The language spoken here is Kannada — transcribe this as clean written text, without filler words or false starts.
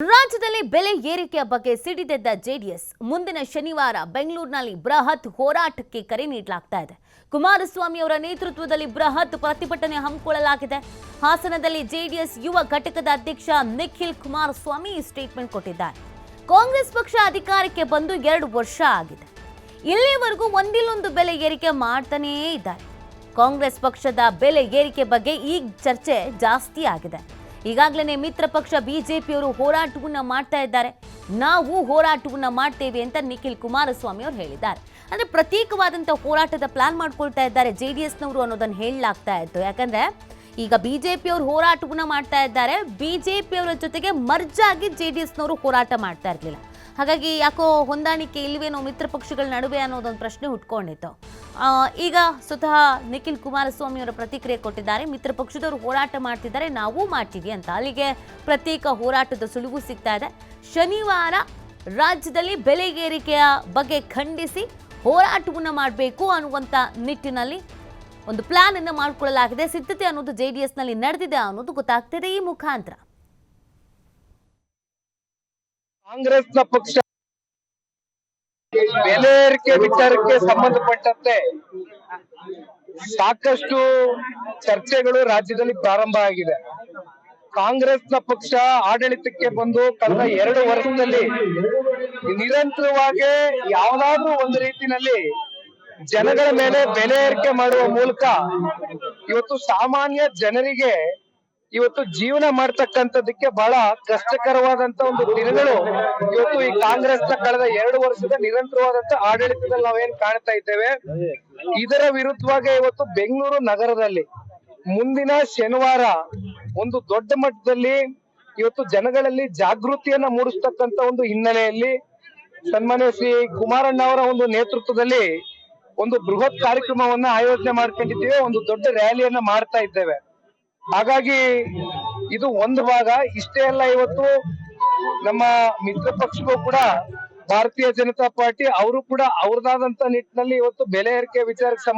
ರಾಜ್ಯದಲ್ಲಿ ಬೆಲೆ ಏರಿಕೆಯ ಬಗ್ಗೆ ಸಿಡಿದೆದ್ದ ಜೆಡಿಎಸ್ ಮುಂದಿನ ಶನಿವಾರ ಬೆಂಗಳೂರಿನಲ್ಲಿ ಬೃಹತ್ ಹೋರಾಟಕ್ಕೆ ಕರೆ ನೀಡಲಾಗ್ತಾ ಇದೆ. ಕುಮಾರಸ್ವಾಮಿ ಅವರ ನೇತೃತ್ವದಲ್ಲಿ ಬೃಹತ್ ಪ್ರತಿಭಟನೆ ಹಮ್ಮಿಕೊಳ್ಳಲಾಗಿದೆ. ಹಾಸನದಲ್ಲಿ ಜೆಡಿಎಸ್ ಯುವ ಘಟಕದ ಅಧ್ಯಕ್ಷ ನಿಖಿಲ್ ಕುಮಾರಸ್ವಾಮಿ ಸ್ಟೇಟ್ಮೆಂಟ್ ಕೊಟ್ಟಿದ್ದಾರೆ. ಕಾಂಗ್ರೆಸ್ ಪಕ್ಷ ಅಧಿಕಾರಕ್ಕೆ ಬಂದು 2 ವರ್ಷ ಆಗಿದೆ. ಇಲ್ಲಿವರೆಗೂ ಒಂದಿಲ್ಲೊಂದು ಬೆಲೆ ಏರಿಕೆ ಮಾಡ್ತಾನೇ ಇದ್ದಾರೆ. ಕಾಂಗ್ರೆಸ್ ಪಕ್ಷದ ಬೆಲೆ ಏರಿಕೆ ಬಗ್ಗೆ ಈಗ ಚರ್ಚೆ ಜಾಸ್ತಿ ಆಗಿದೆ. ಈಗಾಗಲೇ ಮಿತ್ರ ಪಕ್ಷ ಬಿಜೆಪಿಯವರು ಹೋರಾಟವನ್ನ ಮಾಡ್ತಾ ಇದ್ದಾರೆ. ನಾವು ಹೋರಾಟವನ್ನ ಮಾಡ್ತೇವೆ ಅಂತ ನಿಖಿಲ್ ಕುಮಾರಸ್ವಾಮಿ ಅವರು ಹೇಳಿದ್ದಾರೆ. ಅಂದ್ರೆ ಪ್ರತ್ಯೇಕವಾದಂತಹ ಹೋರಾಟದ ಪ್ಲಾನ್ ಮಾಡ್ಕೊಳ್ತಾ ಇದ್ದಾರೆ ಜೆಡಿಎಸ್ನವರು ಅನ್ನೋದನ್ನ ಹೇಳಲಾಗ್ತಾ ಇತ್ತು. ಯಾಕಂದ್ರೆ ಈಗ ಬಿಜೆಪಿಯವರು ಹೋರಾಟವನ್ನ ಮಾಡ್ತಾ ಇದ್ದಾರೆ. ಬಿಜೆಪಿಯವರ ಜೊತೆಗೆ ಮರ್ಜ್ ಆಗಿ ಜೆಡಿಎಸ್ನವರು ಹೋರಾಟ ಮಾಡ್ತಾ ಇರಲಿಲ್ಲ. ಹಾಗಾಗಿ ಯಾಕೋ ಹೊಂದಾಣಿಕೆ ಇಲ್ವೇನೋ ಮಿತ್ರ ಪಕ್ಷಗಳ ನಡುವೆ ಅನ್ನೋದೊಂದು ಪ್ರಶ್ನೆ ಹುಟ್ಕೊಂಡಿತ್ತು. ಈಗ ಸ್ವತಃ ನಿಖಿಲ್ ಕುಮಾರಸ್ವಾಮಿ ಅವರ ಪ್ರತಿಕ್ರಿಯೆ ಕೊಟ್ಟಿದ್ದಾರೆ. ಮಿತ್ರ ಪಕ್ಷದವರು ಹೋರಾಟ ಮಾಡ್ತಿದ್ದಾರೆ, ನಾವು ಮಾಡ್ತೀವಿ ಅಂತ. ಅಲ್ಲಿಗೆ ಪ್ರತ್ಯೇಕ ಹೋರಾಟದ ಸುಳಿವು ಸಿಗ್ತಾ ಇದೆ. ಶನಿವಾರ ರಾಜ್ಯದಲ್ಲಿ ಬೆಲೆ ಏರಿಕೆಯ ಬಗ್ಗೆ ಖಂಡಿಸಿ ಹೋರಾಟವನ್ನು ಮಾಡಬೇಕು ಅನ್ನುವಂಥ ನಿಟ್ಟಿನಲ್ಲಿ ಒಂದು ಪ್ಲಾನ್ ಅನ್ನು ಮಾಡಿಕೊಳ್ಳಲಾಗಿದೆ. ಸಿದ್ಧತೆ ಅನ್ನೋದು ಜೆಡಿಎಸ್ನಲ್ಲಿ ನಡೆದಿದೆ ಅನ್ನೋದು ಗೊತ್ತಾಗ್ತಿದೆ ಈ ಮುಖಾಂತರ. ಕಾಂಗ್ರೆಸ್ನ ಪಕ್ಷ ಬೆಲೆ ಏರಿಕೆ ವಿಚಾರಕ್ಕೆ ಸಂಬಂಧಪಟ್ಟಂತೆ ಸಾಕಷ್ಟು ಚರ್ಚೆಗಳು ರಾಜ್ಯದಲ್ಲಿ ಪ್ರಾರಂಭ ಆಗಿದೆ. ಕಾಂಗ್ರೆಸ್ನ ಪಕ್ಷ ಆಡಳಿತಕ್ಕೆ ಬಂದು ಕಳೆದ 2 ವರ್ಷದಲ್ಲಿ ನಿರಂತರವಾಗಿ ಯಾವುದಾದ್ರೂ ಒಂದು ರೀತಿಯಲ್ಲಿ ಜನಗಳ ಮೇಲೆ ಬೆಲೆ ಏರಿಕೆ ಮಾಡುವ ಮೂಲಕ ಇವತ್ತು ಸಾಮಾನ್ಯ ಜನರಿಗೆ ಇವತ್ತು ಜೀವನ ಮಾಡ್ತಕ್ಕಂಥದಕ್ಕೆ ಬಹಳ ಕಷ್ಟಕರವಾದಂತ ಒಂದು ದಿನಗಳು ಇವತ್ತು ಈ ಕಾಂಗ್ರೆಸ್ನ ಕಳೆದ 2 ವರ್ಷದ ನಿರಂತರವಾದಂತ ಆಡಳಿತದಲ್ಲಿ ನಾವೇನ್ ಕಾಣ್ತಾ ಇದ್ದೇವೆ. ಇದರ ವಿರುದ್ಧವಾಗಿ ಇವತ್ತು ಬೆಂಗಳೂರು ನಗರದಲ್ಲಿ ಮುಂದಿನ ಶನಿವಾರ ಒಂದು ದೊಡ್ಡ ಮಟ್ಟದಲ್ಲಿ ಇವತ್ತು ಜನಗಳಲ್ಲಿ ಜಾಗೃತಿಯನ್ನ ಮೂಡಿಸ್ತಕ್ಕಂತ ಒಂದು ಹಿನ್ನೆಲೆಯಲ್ಲಿ ಸನ್ಮಾನ್ಯ ಶ್ರೀ ಕುಮಾರಣ್ಣ ಅವರ ಒಂದು ನೇತೃತ್ವದಲ್ಲಿ ಒಂದು ಬೃಹತ್ ಕಾರ್ಯಕ್ರಮವನ್ನ ಆಯೋಜನೆ ಮಾಡ್ಕೊಂಡಿದ್ದೇವೆ. ಒಂದು ದೊಡ್ಡ ರ್ಯಾಲಿಯನ್ನ ಮಾಡ್ತಾ ಇದ್ದೇವೆ. ಹಾಗಾಗಿ ಇದು ಒಂದು ಭಾಗ. ಇಷ್ಟೇ ಅಲ್ಲ, ಇವತ್ತು ನಮ್ಮ ಮಿತ್ರ ಪಕ್ಷಕ್ಕೂ ಕೂಡ ಭಾರತೀಯ ಜನತಾ ಪಾರ್ಟಿ ಅವರು ಕೂಡ ಅವ್ರದಾದಂತ ನಿಟ್ಟಿನಲ್ಲಿ ಇವತ್ತು ಬೆಲೆ ಏರಿಕೆ ವಿಚಾರಕ್ಕೆ